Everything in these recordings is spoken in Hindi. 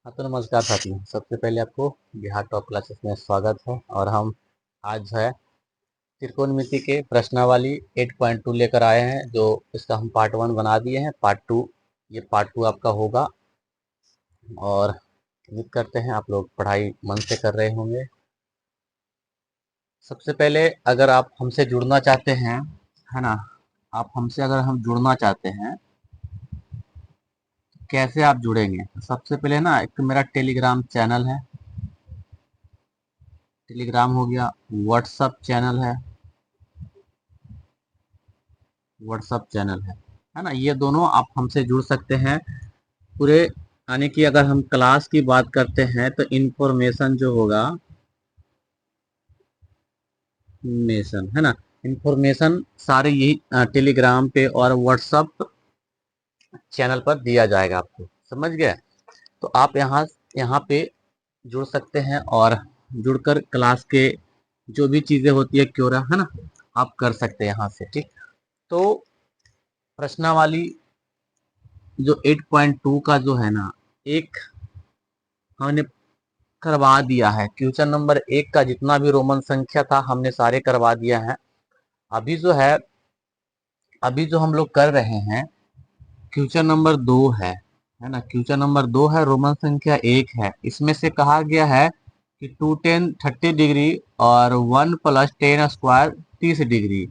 हाँ तो नमस्कार साथियों, सबसे पहले आपको बिहार टॉप क्लासेस में स्वागत है। और हम आज जो है त्रिकोणमिति के प्रश्नावली 8.2 लेकर आए हैं। जो इसका हम पार्ट 1 बना दिए हैं। पार्ट 2 ये पार्ट 2 आपका होगा। और उम्मीद करते हैं आप लोग पढ़ाई मन से कर रहे होंगे। सबसे पहले अगर आप हमसे जुड़ना चाहते हैं, है ना, आप हमसे अगर हम जुड़ना चाहते हैं कैसे आप जुड़ेंगे? तो सबसे पहले ना एक मेरा टेलीग्राम चैनल है, टेलीग्राम हो गया, व्हाट्सअप चैनल है ना। ये दोनों आप हमसे जुड़ सकते हैं पूरे। यानी कि अगर हम क्लास की बात करते हैं तो इंफॉर्मेशन जो होगा, इंफॉर्मेशन है ना, इंफॉर्मेशन सारे यही टेलीग्राम पे और व्हाट्सअप चैनल पर दिया जाएगा आपको। समझ गए? तो आप यहाँ पे जुड़ सकते हैं और जुड़कर क्लास के जो भी चीजें होती है क्योरा, है ना, आप कर सकते हैं यहाँ से। ठीक, तो प्रश्नावली जो 8.2 का जो है ना, एक हमने करवा दिया है। क्वेश्चन नंबर 1 का जितना भी रोमन संख्या था हमने सारे करवा दिया है। अभी जो है, अभी जो हम लोग कर रहे हैं क्वेश्चन नंबर 2 है ना। क्वेश्चन नंबर 2 है, रोमन संख्या 1 है। इसमें से कहा गया है कि 2 10 30 डिग्री और 1 प्लस 10 स्क्वायर 30 डिग्री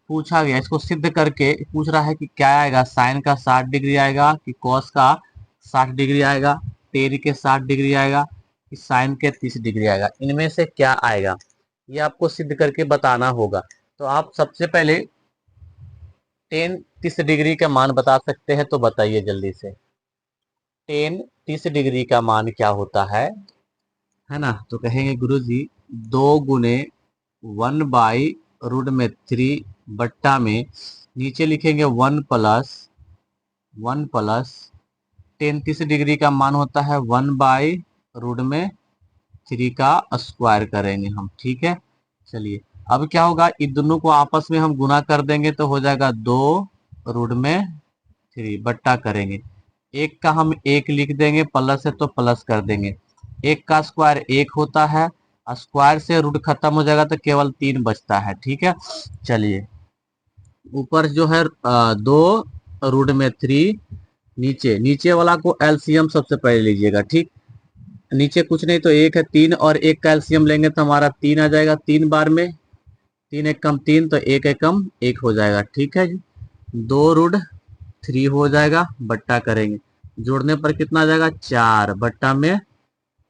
पूछा गया। इसको सिद्ध करके पूछ रहा है कि क्या आएगा, साइन का 60 डिग्री आएगा कि कॉस का 60 डिग्री आएगा, टेन के 60 डिग्री आएगा कि साइन के 30 डिग्री आएगा। इनमें से क्या आएगा ये आपको सिद्ध करके बताना होगा। तो आप सबसे पहले टेन 30 डिग्री का मान बता सकते हैं, तो बताइए जल्दी से। टेन 30 डिग्री का मान क्या होता है ना। तो कहेंगे गुरुजी 2 × 1/√3 बट्टा में नीचे लिखेंगे 1 प्लस 10 30 डिग्री का मान होता है 1/√3 का स्क्वायर करेंगे हम। ठीक है, चलिए अब क्या होगा, इन दोनों को आपस में हम गुना कर देंगे तो हो जाएगा 2√3 बट्टा करेंगे। एक का हम एक लिख देंगे, प्लस है तो प्लस कर देंगे। एक का स्क्वायर एक होता है, स्क्वायर से रूट खत्म हो जाएगा तो केवल 3 बचता है। ठीक है, चलिए ऊपर जो है 2√3, नीचे नीचे वाला को एलसीएम सबसे पहले लीजिएगा। ठीक, नीचे कुछ नहीं तो एक है, 3 और एक का एलसीएम लेंगे तो हमारा 3 आ जाएगा। 3 बार में 3 एक कम 3 तो एक एक कम 1 हो जाएगा। ठीक है जी, 2√3 हो जाएगा, बट्टा करेंगे, जोड़ने पर कितना आ जाएगा, 4 बट्टा में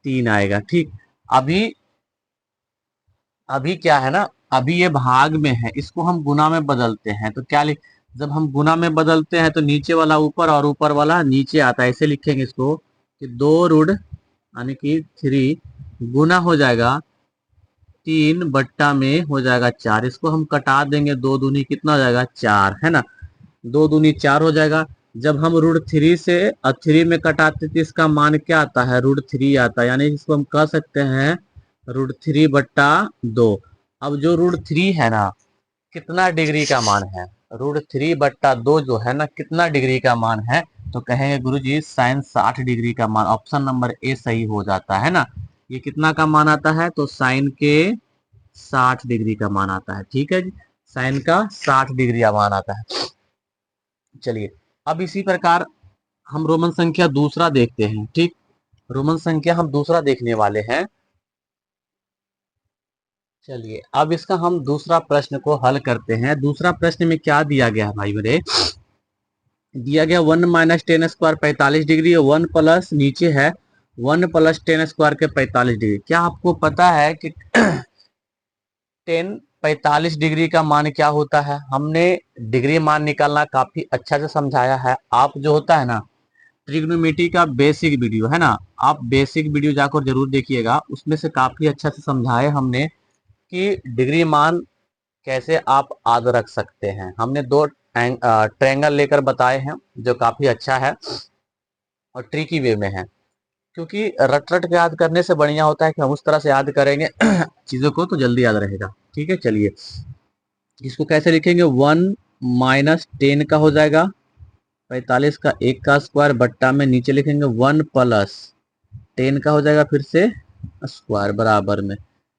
3 आएगा। ठीक, अभी अभी क्या है ना, अभी ये भाग में है, इसको हम गुना में बदलते हैं तो क्या लिख, जब हम गुना में बदलते हैं तो नीचे वाला ऊपर और ऊपर वाला नीचे आता है। ऐसे लिखेंगे इसको कि 2 यानी कि 3 गुना हो जाएगा 3 बट्टा में हो जाएगा 4। इसको हम कटा देंगे, 2 दूनी कितना हो जाएगा, 4 है ना। 2 दूनी 4 हो जाएगा। जब हम √3 से 3 में कटाते तो इसका मान क्या आता है, √3 आता है। यानी इसको हम कह सकते हैं √3/2। अब जो √3 है ना, कितना डिग्री का मान है, √3/2 जो है ना कितना डिग्री का मान है, तो कहेंगे गुरुजी साइन 60 डिग्री का मान। ऑप्शन नंबर ए सही हो जाता है ना। ये कितना का मान आता है, तो साइन के 60 डिग्री का मान आता है। ठीक है जी, साइन का 60 डिग्री का मान आता है। चलिए अब इसी प्रकार हम रोमन संख्या दूसरा देखते हैं। ठीक, रोमन संख्या हम दूसरा देखने वाले हैं। चलिए अब इसका हम दूसरा प्रश्न को हल करते हैं। दूसरा प्रश्न में क्या दिया गया है भाई मेरे, दिया गया 1 - 10 स्क्वायर 45 डिग्री, 1 प्लस नीचे है 1 + 10 स्क्वायर के 45 डिग्री। क्या आपको पता है कि 10 45 डिग्री का मान क्या होता है? हमने डिग्री मान निकालना काफी अच्छा से समझाया है। आप जो होता है ना ट्रिग्नोमेट्री का बेसिक वीडियो है ना, आप बेसिक वीडियो जाकर जरूर देखिएगा, उसमें से काफी अच्छा से समझाया हमने कि डिग्री मान कैसे आप याद रख सकते हैं। हमने 2 ट्रायंगल लेकर बताए हैं जो काफी अच्छा है और ट्रिकी वे में है। क्योंकि रट रट के याद करने से बढ़िया होता है कि हम उस तरह से याद करेंगे चीजों को तो जल्दी याद रहेगा। ठीक है, चलिए इसको कैसे लिखेंगे, 1 - 10 का हो जाएगा 45 का 1 का स्क्वायर बट्टा में नीचे लिखेंगे 1 प्लस 10 का हो जाएगा फिर से स्क्वायर बराबर में,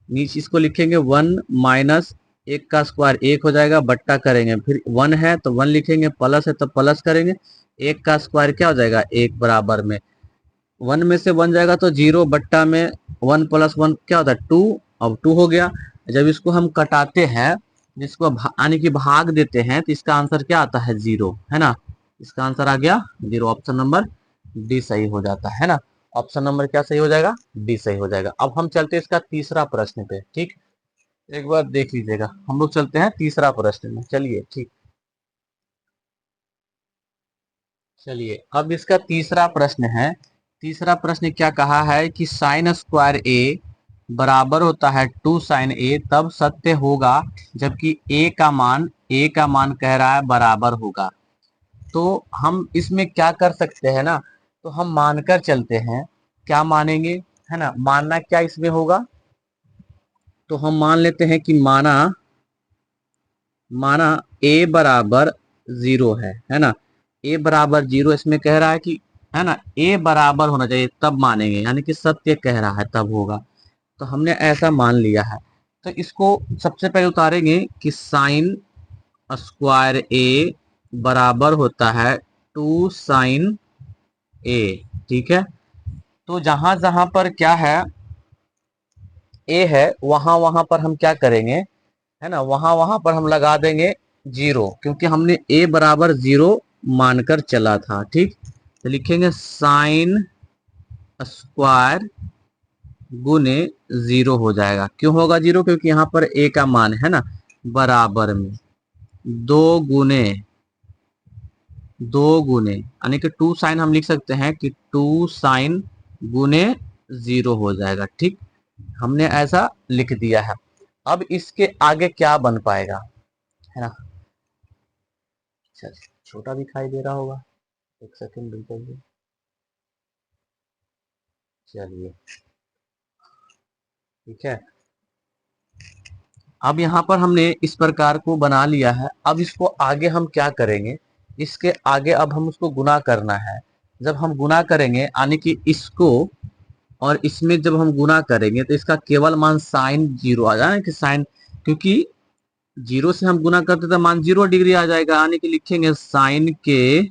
नीचे इसको लिखेंगे 1 माइनस 1 का स्क्वायर 1 हो जाएगा, बट्टा करेंगे, फिर 1 है तो 1 लिखेंगे, प्लस है तो प्लस करेंगे, 1 का स्क्वायर क्या हो जाएगा 1 बराबर में 1 में से 1 जाएगा तो 0, बट्टा में 1 प्लस 1 क्या होता है 2, अब 2 हो गया। जब इसको हम कटाते हैं, जिसको यानी कि भाग देते हैं, तो इसका आंसर क्या आता है 0, है ना, इसका आंसर आ गया 0, ऑप्शन नंबर डी सही हो जाता है ना, ऑप्शन नंबर क्या सही हो जाएगा डी सही हो जाएगा। अब हम चलते हैं इसका तीसरा प्रश्न पे, ठीक, एक बार देख लीजिएगा, हम लोग चलते हैं तीसरा प्रश्न में, चलिए ठीक, चलिए अब इसका तीसरा प्रश्न है। तीसरा प्रश्न क्या कहा है कि साइन स्क्वायर ए बराबर होता है 2 साइन ए तब सत्य होगा जबकि ए का मान कह रहा है बराबर होगा। तो हम इसमें क्या कर सकते हैं ना, तो हम मानकर चलते हैं, क्या मानेंगे, है ना, मानना क्या इसमें होगा, तो हम मान लेते हैं कि माना माना ए बराबर 0 है ना, ए बराबर 0 इसमें कह रहा है कि, है ना, ए बराबर होना चाहिए तब मानेंगे, यानी कि सत्य कह रहा है तब होगा, तो हमने ऐसा मान लिया है। तो इसको सबसे पहले उतारेंगे कि साइन स्क्वायर ए बराबर होता है 2 साइन ए, ठीक है, तो जहां जहां पर क्या है ए है, वहां वहां पर हम क्या करेंगे, है ना, वहां वहां पर हम लगा देंगे 0, क्योंकि हमने ए बराबर 0 मानकर चला था, ठीक, तो लिखेंगे साइन स्क्वायर गुने 0 हो जाएगा, क्यों होगा 0, क्योंकि यहाँ पर ए का मान है ना बराबर में 2 गुने 2 गुने, यानी कि 2 साइन हम लिख सकते हैं कि 2 साइन गुने 0 हो जाएगा, ठीक, हमने ऐसा लिख दिया है। अब इसके आगे क्या बन पाएगा, है ना, अच्छा छोटा दिखाई दे रहा होगा, एक सेकंड रुकिए, चलिए ठीक है। अब यहाँ पर हमने इस प्रकार को बना लिया है, अब इसको आगे हम क्या करेंगे, इसके आगे अब हम उसको गुना करना है। जब हम गुना करेंगे यानी कि इसको और इसमें जब हम गुना करेंगे तो इसका केवल मान साइन 0 आ जाए कि साइन, क्योंकि 0 से हम गुना करते तो मान 0 डिग्री आ जाएगा, यानी कि लिखेंगे साइन के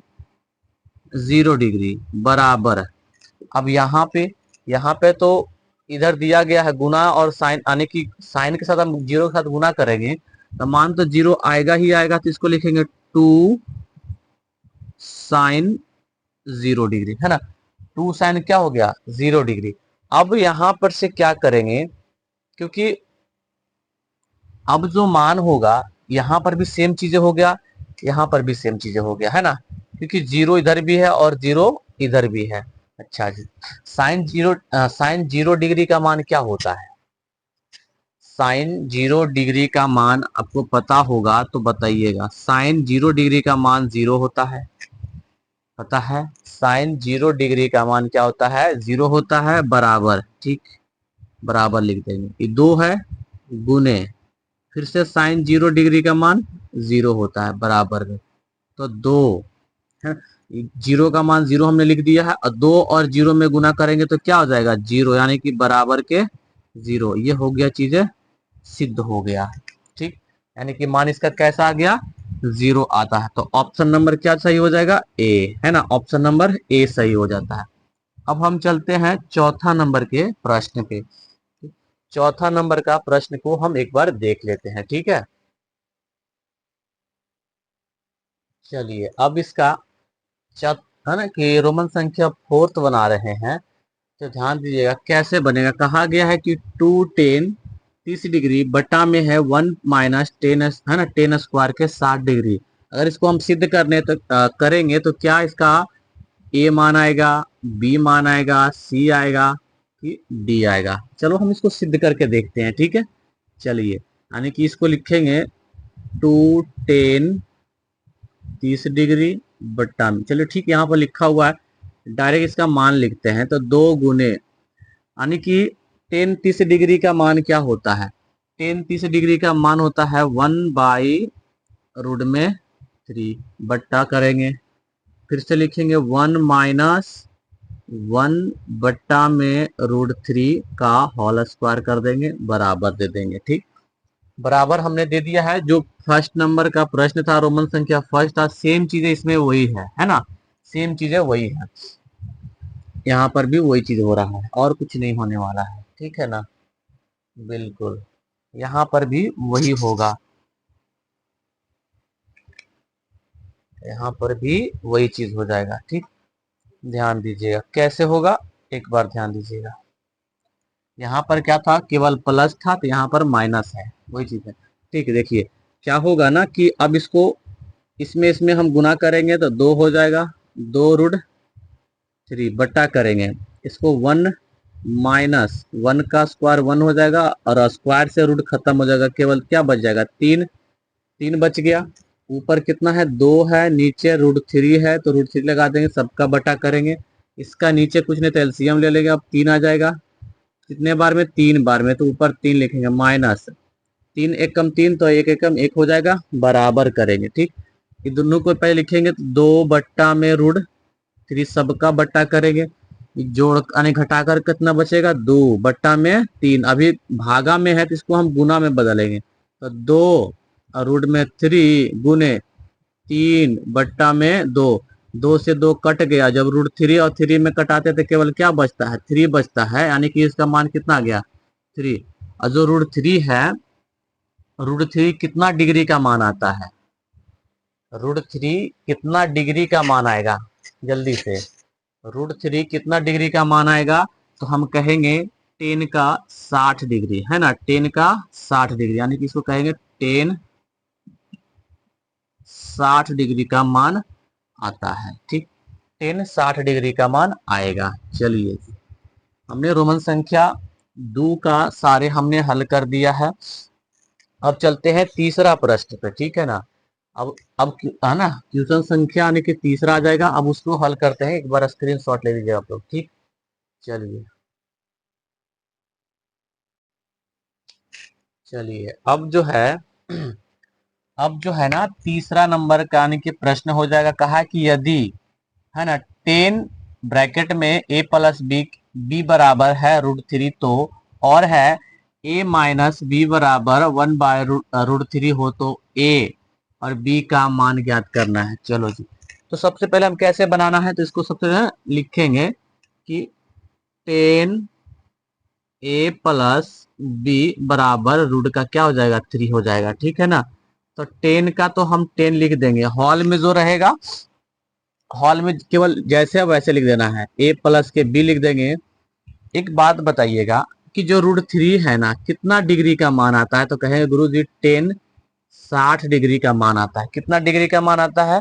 0 डिग्री बराबर। अब यहाँ पे तो इधर दिया गया है गुना और साइन, यानी कि साइन के साथ हम 0 के साथ गुना करेंगे तो मान तो 0 आएगा ही आएगा, तो इसको लिखेंगे 2 साइन 0 डिग्री, है ना, 2 साइन क्या हो गया 0 डिग्री। अब यहां पर से क्या करेंगे, क्योंकि अब जो मान होगा यहां पर भी सेम चीजें हो गया, यहां पर भी सेम चीजें हो गया, है ना, क्योंकि 0 इधर भी है और 0 इधर भी है। अच्छा जी, साइन 0 डिग्री का मान क्या होता है, साइन 0 डिग्री का मान आपको पता होगा तो बताइएगा, साइन 0 डिग्री का मान 0 होता है, पता है, साइन 0 डिग्री का मान क्या होता है 0 होता है बराबर, ठीक, बराबर लिख देंगे, ये 2 है गुने, फिर से साइन 0 डिग्री का मान 0 होता है बराबर में, तो 2 है, 0 का मान 0 हमने लिख दिया है, और 2 और 0 में गुना करेंगे तो क्या हो जाएगा 0, यानी कि बराबर के 0, ये हो गया, चीजें सिद्ध हो गया, ठीक, यानी कि मान इसका कैसा आ गया 0 आता है, तो ऑप्शन नंबर क्या सही हो जाएगा ए, है ना, ऑप्शन नंबर ए सही हो जाता है। अब हम चलते हैं चौथा नंबर के प्रश्न पे, चौथा नंबर का प्रश्न को हम एक बार देख लेते हैं, ठीक है, चलिए अब इसका है ना कि रोमन संख्या फोर्थ बना रहे हैं, तो ध्यान दीजिएगा कैसे बनेगा। कहा गया है कि 2 tan 30 डिग्री बटा में है 1 माइनस 10, है ना, 10 स्क्वायर के 60 डिग्री। अगर इसको हम सिद्ध करेंगे तो क्या इसका ए मान आएगा, बी मान आएगा, सी आएगा कि डी आएगा। चलो हम इसको सिद्ध करके देखते हैं, ठीक है, चलिए, यानी कि इसको लिखेंगे 2 tan 30 डिग्री बट्टा में, चलिए ठीक, यहाँ पर लिखा हुआ है, डायरेक्ट इसका मान लिखते हैं, तो 2 गुने, यानी कि 10 30 डिग्री का मान क्या होता है, 10 30 डिग्री का मान होता है 1/√3, बट्टा करेंगे, फिर से लिखेंगे 1 माइनस 1/√3 का होल स्क्वायर कर देंगे, बराबर दे देंगे। ठीक, बराबर हमने दे दिया है। जो फर्स्ट नंबर का प्रश्न था, रोमन संख्या फर्स्ट था, सेम चीजें इसमें वही है ना, सेम चीजें वही है, यहाँ पर भी वही चीज हो रहा है और कुछ नहीं होने वाला है। ठीक है ना, बिल्कुल यहाँ पर भी वही होगा, यहाँ पर भी वही चीज हो जाएगा। ठीक, ध्यान दीजिएगा कैसे होगा, एक बार ध्यान दीजिएगा। यहाँ पर क्या था, केवल प्लस था, तो यहाँ पर माइनस है, वही चीज है। ठीक है, देखिए क्या होगा ना कि अब इसको इसमें इसमें हम गुना करेंगे तो 2 हो जाएगा, 2√3 बट्टा करेंगे इसको 1 का स्क्वायर 1 हो जाएगा, और स्क्वायर से रूट खत्म हो जाएगा, केवल क्या बच जाएगा, 3 बच गया। ऊपर कितना है, 2 है, नीचे √3 है, तो √3 लगा देंगे, सबका बटा करेंगे। इसका नीचे कुछ नहीं तो एलसीएम ले लेंगे, अब 3 आ जाएगा, कितने बार में, 3 बार में, तो ऊपर 3 लिखेंगे, माइनस 3 एकम 3, तो 1 एकम 1 हो जाएगा, बराबर करेंगे। ठीक, ये दोनों को पहले लिखेंगे तो 2/√3 सबका बट्टा करेंगे, जोड़ यानी घटाकर कितना बचेगा, 2/3। अभी भागा में है तो इसको हम गुना में बदलेंगे, तो 2√3 गुने 3/2, 2 से 2 कट गया, जब √3 और 3 में कटाते तो केवल क्या बचता है, 3 बचता है, यानी कि इसका मान कितना आ गया, 3। और जो √3 है, √3 कितना डिग्री का मान आता है, √3 कितना डिग्री का मान आएगा, जल्दी से, √3 कितना डिग्री का मान आएगा, तो हम कहेंगे 10 का 60 डिग्री, है ना, 10 का 60 डिग्री, यानी कि इसको कहेंगे 10 60 डिग्री का मान आता है। ठीक, 10 60 डिग्री का मान आएगा। चलिए, हमने रोमन संख्या 2 का सारे हमने हल कर दिया है। अब चलते हैं तीसरा प्रश्न पे। ठीक है ना, अब है ना, क्वेश्चन संख्या यानी कि तीसरा आ जाएगा, अब उसको हल करते हैं। एक बार स्क्रीनशॉट ले लीजिए आप लोग। ठीक, चलिए चलिए, अब जो है ना तीसरा नंबर का यानी कि प्रश्न हो जाएगा, कहा कि यदि, है ना, 10 ब्रैकेट में a प्लस बी बराबर है √3, तो और है a माइनस बी बराबर 1/√3 हो, तो a और b का मान ज्ञात करना है। चलो जी, तो सबसे पहले हम कैसे बनाना है, तो इसको सबसे पहले लिखेंगे कि 10 a प्लस बी बराबर रूट का क्या हो जाएगा, 3 हो जाएगा। ठीक है ना, तो 10 का तो हम 10 लिख देंगे, हॉल में जो रहेगा, हॉल में केवल जैसे वैसे लिख देना है, a प्लस के b लिख देंगे। एक बात बताइएगा कि जो √3 है ना, कितना डिग्री का मान आता है, तो कहेंगे गुरु जी 10 60 डिग्री का मान आता है। कितना डिग्री का मान आता है,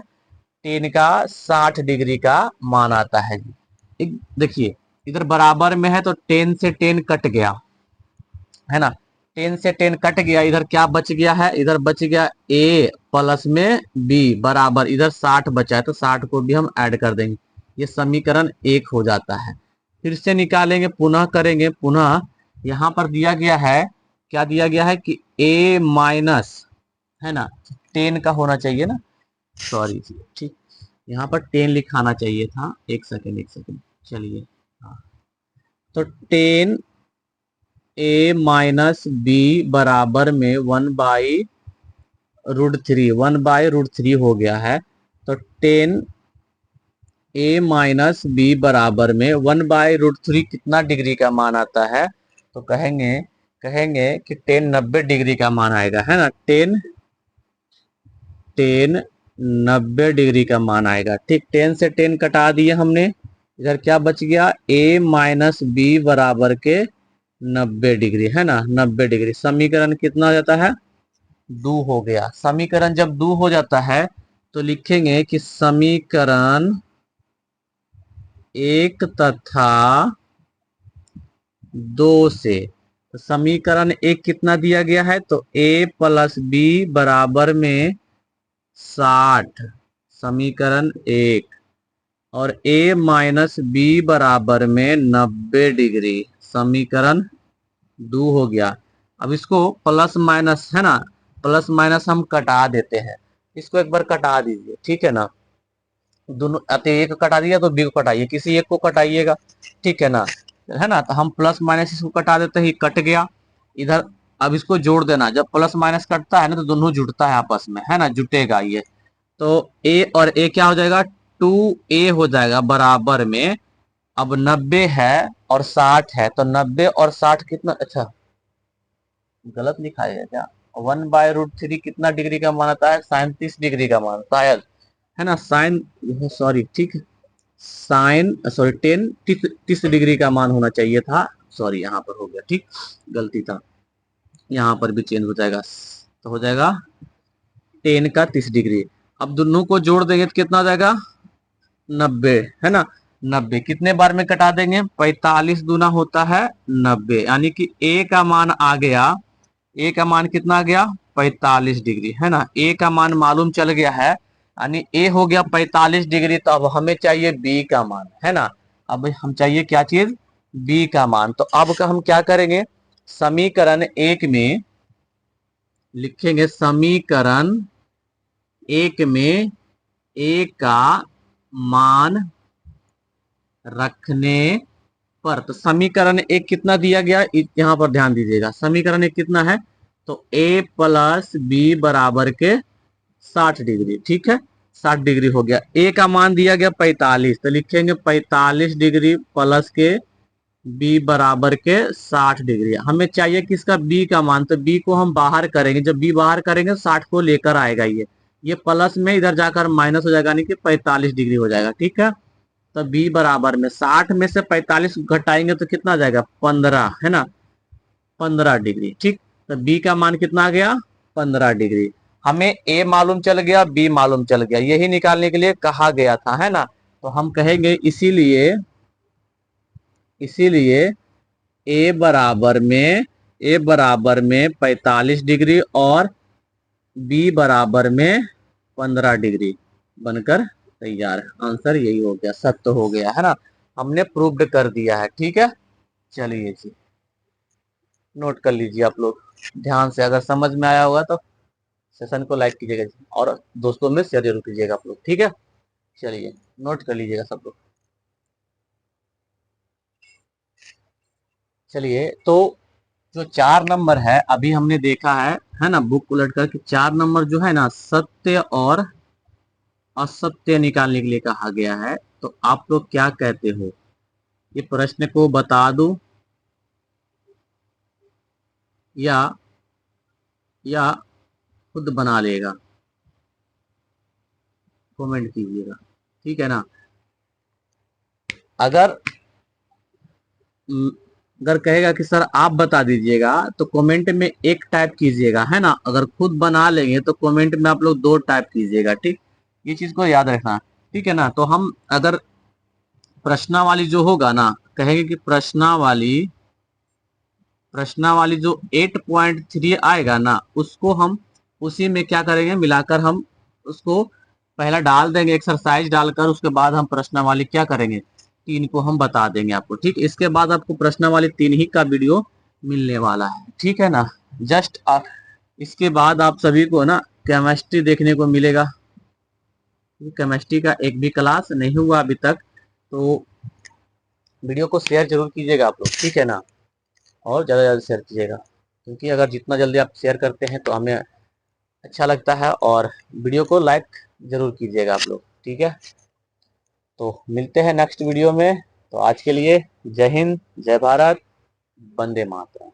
10 का 60 डिग्री का मान आता है जी। एक देखिए, इधर बराबर में है तो 10 से 10 कट गया, है ना, 10 से 10 कट गया, इधर क्या बच गया है, इधर बच गया a प्लस में b बराबर, इधर 60 बचा है, तो 60 को भी हम ऐड कर देंगे, ये समीकरण 1 हो जाता है। फिर से निकालेंगे, पुनः करेंगे, पुनः यहाँ पर दिया गया है, क्या दिया गया है कि a माइनस, है ना, 10 का होना चाहिए ना, सॉरी, ठीक, यहाँ पर 10 लिखाना चाहिए था, एक सेकेंड एक सेकेंड, चलिए, हाँ, तो 10 a माइनस बी बराबर में 1/√3 हो गया है, तो 10 a माइनस बी बराबर में 1/√3 कितना डिग्री का मान आता है, तो कहेंगे कहेंगे कि 10 90 डिग्री का मान आएगा, है ना, 10 90 डिग्री का मान आएगा। ठीक, 10 से 10 कटा दिए हमने, इधर क्या बच गया, a माइनस बी बराबर के 90 डिग्री, है ना, 90 डिग्री, समीकरण कितना हो जाता है, 2 हो गया। समीकरण जब 2 हो जाता है तो लिखेंगे कि समीकरण 1 तथा 2 से, तो समीकरण 1 कितना दिया गया है, तो a प्लस बी बराबर में 60, समीकरण 1, और a माइनस बी बराबर में 90 डिग्री, समीकरण 2 हो गया। अब इसको प्लस माइनस, है ना, प्लस माइनस हम कटा देते हैं, इसको एक बार कटा दीजिए। ठीक है ना, दोनों अतः एक कटा दिया तो बी को कटाइए, किसी एक को कटाइएगा, ठीक है ना, है ना। तो हम प्लस माइनस इसको कटा देते हैं, कट गया इधर। अब इसको जोड़ देना, जब प्लस माइनस कटता है ना तो दोनों जुड़ता है आपस में, है ना, जुटेगा ये। तो ए और ए क्या हो जाएगा, 2a हो जाएगा बराबर में। अब 90 है और 60 है, तो 90 और 60 कितना, अच्छा गलत लिखा है क्या, 1/√3 कितना डिग्री का मान आता है, 37 डिग्री का मान शायद, है ना, साइन, सॉरी ठीक, साइन सॉरी 30 डिग्री का मान होना चाहिए था, सॉरी यहाँ पर हो गया, ठीक गलती था, यहाँ पर भी चेंज हो जाएगा, तो हो जाएगा 10 का 30 डिग्री। अब दोनों को जोड़ देंगे तो कितना आ जाएगा, 90, है ना। 90 कितने बार में कटा देंगे, 45 दूना होता है 90, यानी कि ए का मान आ गया, ए का मान कितना आ गया, 45 डिग्री, है ना। ए का मान मालूम चल गया है, यानी ए हो गया 45 डिग्री। तो अब हमें चाहिए बी का मान, है ना। अब हम चाहिए क्या चीज, बी का मान। तो अब का हम क्या करेंगे, समीकरण एक में लिखेंगे, समीकरण एक में ए का मान रखने पर, तो समीकरण एक कितना दिया गया, यहां पर ध्यान दीजिएगा, समीकरण एक कितना है, तो a प्लस बी बराबर के 60 डिग्री, ठीक है, 60 डिग्री हो गया। a का मान दिया गया 45, तो लिखेंगे 45 डिग्री प्लस के b बराबर के 60 डिग्री। हमें चाहिए किसका, b का मान, तो b को हम बाहर करेंगे, जब b बाहर करेंगे तो 60 को लेकर आएगा, ये प्लस में इधर जाकर माइनस हो जाएगा, यानी कि 45 डिग्री हो जाएगा, ठीक है। तो b बराबर में 60 में से 45 घटाएंगे तो कितना आ जाएगा, 15, है ना, 15 डिग्री, ठीक। तो b का मान कितना आ गया, 15 डिग्री। हमें a मालूम चल गया, b मालूम चल गया, यही निकालने के लिए कहा गया था, है ना। तो हम कहेंगे इसीलिए, इसीलिए a बराबर में 45 डिग्री और b बराबर में 15 डिग्री बनकर तैयार है। आंसर यही हो गया, सत्य हो गया, है ना, हमने प्रूव्ड कर दिया है, ठीक है। चलिए जी, नोट कर लीजिए आप लोग ध्यान से, अगर समझ में आया होगा तो सेशन को लाइक कीजिएगा जी, और दोस्तों में शेयर जरूर कीजिएगा आप लोग, ठीक है। चलिए नोट कर लीजिएगा सब लोग। चलिए, तो जो 4 नंबर है अभी हमने देखा है ना, बुक उलट करके 4 नंबर जो है ना, सत्य और असत्य निकालने के लिए कहा गया है। तो आप लोग क्या कहते हो, ये प्रश्न को बता दूं या खुद बना लेगा, कमेंट कीजिएगा, ठीक है ना। अगर अगर कहेगा कि सर आप बता दीजिएगा तो कमेंट में एक टाइप कीजिएगा, है ना। अगर खुद बना लेंगे तो कमेंट में आप लोग 2 टाइप कीजिएगा, ठीक, ये चीज को याद रखना, ठीक है ना। तो हम अगर प्रश्नावली जो होगा ना, कहेंगे कि प्रश्नावली जो 8.3 आएगा ना, उसको हम उसी में क्या करेंगे, मिलाकर हम उसको पहला डाल देंगे, एक्सरसाइज डालकर, उसके बाद हम प्रश्नावली क्या करेंगे, 3 को हम बता देंगे आपको, ठीक। इसके बाद आपको प्रश्नावली 3 ही का वीडियो मिलने वाला है, ठीक है ना। जस्ट इसके बाद आप सभी को ना केमिस्ट्री देखने को मिलेगा। केमिस्ट्री का एक भी क्लास नहीं हुआ अभी तक, तो वीडियो को शेयर जरूर कीजिएगा आप लोग, ठीक है ना, और ज़्यादा से ज़्यादा शेयर कीजिएगा, क्योंकि अगर जितना जल्दी आप शेयर करते हैं तो हमें अच्छा लगता है, और वीडियो को लाइक जरूर कीजिएगा आप लोग, ठीक है। तो मिलते हैं नेक्स्ट वीडियो में, तो आज के लिए जय हिंद, जय भारत, वंदे मातरम।